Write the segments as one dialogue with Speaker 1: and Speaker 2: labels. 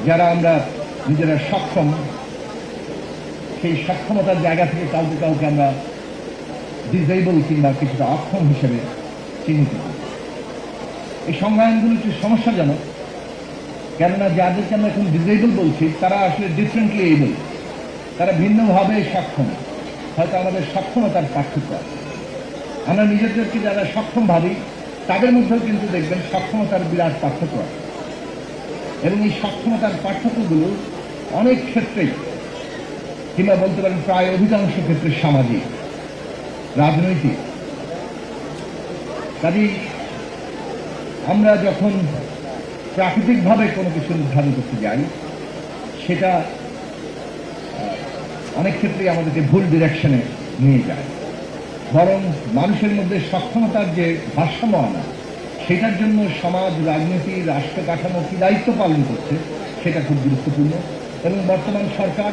Speaker 1: যারা আমরা নিজেরা সক্ষম, সেই সক্ষমতার জায়গা থেকে কাউকে কাউকে আমরা ডিসেবল কিংবা কিছুটা অক্ষম হিসেবে চিহ্নিত করি। এই সংজ্ঞায়নগুলো একটু সমস্যাজনক, কেননা যাদেরকে আমরা এখন ডিসেবল বলছি তারা আসলে ডিফারেন্টলি এবল, তারা ভিন্নভাবে সক্ষম। হয়তো আমাদের সক্ষমতার পার্থক্য আছে। আমরা নিজেদেরকে যারা সক্ষম ভাবি তাদের মধ্যেও কিন্তু দেখবেন সক্ষমতার বিরাট পার্থক্য আছে, এবং এই সক্ষমতার পার্থক্যগুলো অনেক ক্ষেত্রেই কিংবা বলতে পারেন প্রায় অধিকাংশ ক্ষেত্রে সামাজিক, রাজনৈতিক। কাজেই আমরা যখন প্রাকৃতিকভাবে কোনো কিছু নির্ধারণ করতে যাই, সেটা অনেক ক্ষেত্রেই আমাদেরকে ভুল ডিরেকশনে নিয়ে যায়। বরং মানুষের মধ্যে সক্ষমতার যে ভারসাম্য আনা, সেটার জন্য সমাজ, রাজনীতি, রাষ্ট্র কাঠামো কি দায়িত্ব পালন করছে সেটা খুব গুরুত্বপূর্ণ। এবং বর্তমান সরকার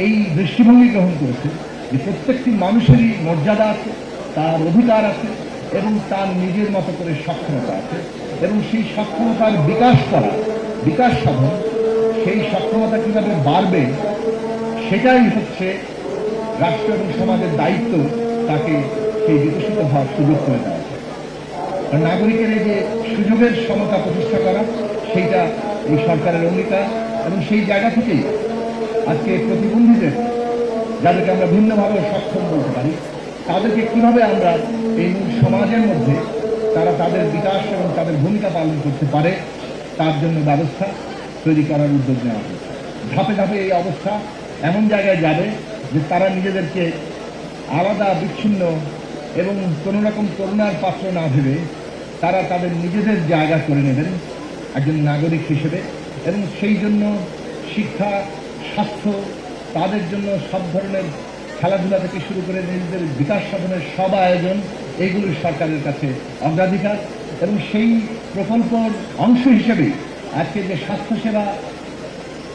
Speaker 1: এই দৃষ্টিভঙ্গি গ্রহণ করেছে যে প্রত্যেকটি মানুষেরই মর্যাদা আছে, তার অধিকার আছে এবং তার নিজের মতো করে সক্ষমতা আছে, এবং সেই সক্ষমতার বিকাশ করা, বিকাশ সাধন, সেই সক্ষমতা কিভাবে বাড়বে সেটাই হচ্ছে রাষ্ট্র এবং সমাজের দায়িত্ব, তাকে সেই বিকশিত হওয়ার সুযোগ করে দেওয়া। নাগরিকের এই যে সুযোগের সমতা প্রতিষ্ঠা করা, সেইটা এই সরকারের অঙ্গীকার। এবং সেই জায়গা থেকেই আজকে প্রতিবন্ধীদের, যাদেরকে আমরা ভিন্নভাবে সক্ষম বলতে পারি, তাদেরকে কিভাবে আমরা এই মূল সমাজের মধ্যে তারা তাদের বিকাশ এবং তাদের ভূমিকা পালন করতে পারে তার জন্য ব্যবস্থা তৈরি করার উদ্যোগ নেওয়া হয়েছে। ধাপে ধাপে এই অবস্থা এমন জায়গায় যাবে যে তারা নিজেদেরকে আলাদা, বিচ্ছিন্ন এবং কোনো রকম করুণার পাত্র না ভেবে তারা তাদের নিজেদের জায়গা করে নেবেন একজন নাগরিক হিসেবে। এবং সেই জন্য শিক্ষা, স্বাস্থ্য, তাদের জন্য সব ধরনের খেলাধুলা থেকে শুরু করে নিজেদের বিকাশ সাধনের সব আয়োজন, এইগুলি সরকারের কাছে অগ্রাধিকার। এবং সেই প্রকল্পর অংশ হিসেবে আজকে যে স্বাস্থ্যসেবা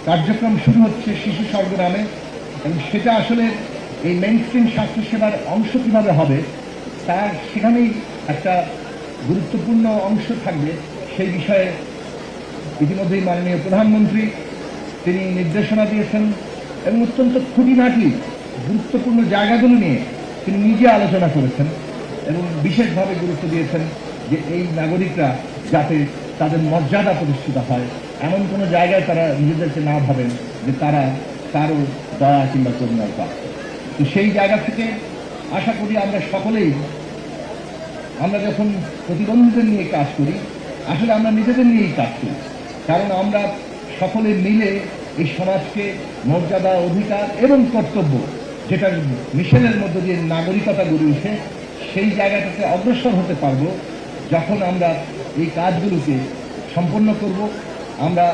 Speaker 1: কার্যক্রম শুরু হচ্ছে শিশু স্বর্গ নামে, এবং সেটা আসলে এই মেইনস্ট্রিম স্বাস্থ্যসেবার অংশ কীভাবে হবে তার সেখানেই একটা গুরুত্বপূর্ণ অংশ থাকবে। সেই বিষয়ে ইতিমধ্যেই মাননীয় প্রধানমন্ত্রী তিনি নির্দেশনা দিয়েছেন, এবং অত্যন্ত খুঁটিনাটি গুরুত্বপূর্ণ জায়গাগুলো নিয়ে তিনি নিজে আলোচনা করেছেন, এবং বিশেষভাবে গুরুত্ব দিয়েছেন যে এই নাগরিকরা যাতে তাদের মর্যাদা প্রতিষ্ঠিত হয়, এমন কোনো জায়গায় তারা নিজেদেরকে না ভাবেন যে তারা কারো দয়া কিংবা করুণার পাত্র। তো সেই জায়গা থেকে আশা করি আমরা সকলেই, আমরা যখন প্রতিবন্ধীদের নিয়ে কাজ করি, আসলে আমরা নিজেদের নিয়েই কাজ করি। কারণ আমরা সকলে মিলে এই সমাজকে মর্যাদা, অধিকার এবং কর্তব্য, যেটা মিশেলের মধ্য দিয়ে নাগরিকতা গড়ে উঠে, সেই জায়গাটাতে অগ্রসর হতে পারবো যখন আমরা এই কাজগুলোকে সম্পন্ন করব। আমরা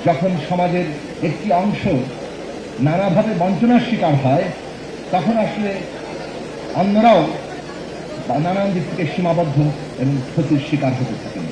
Speaker 1: যখন সমাজের একটি অংশ নানাভাবে বঞ্চনার শিকার হয়, তখন আসলে অন্যরাও নানান দিক থেকে সীমাবদ্ধ এবং ক্ষতির শিকার হতে থাকেন।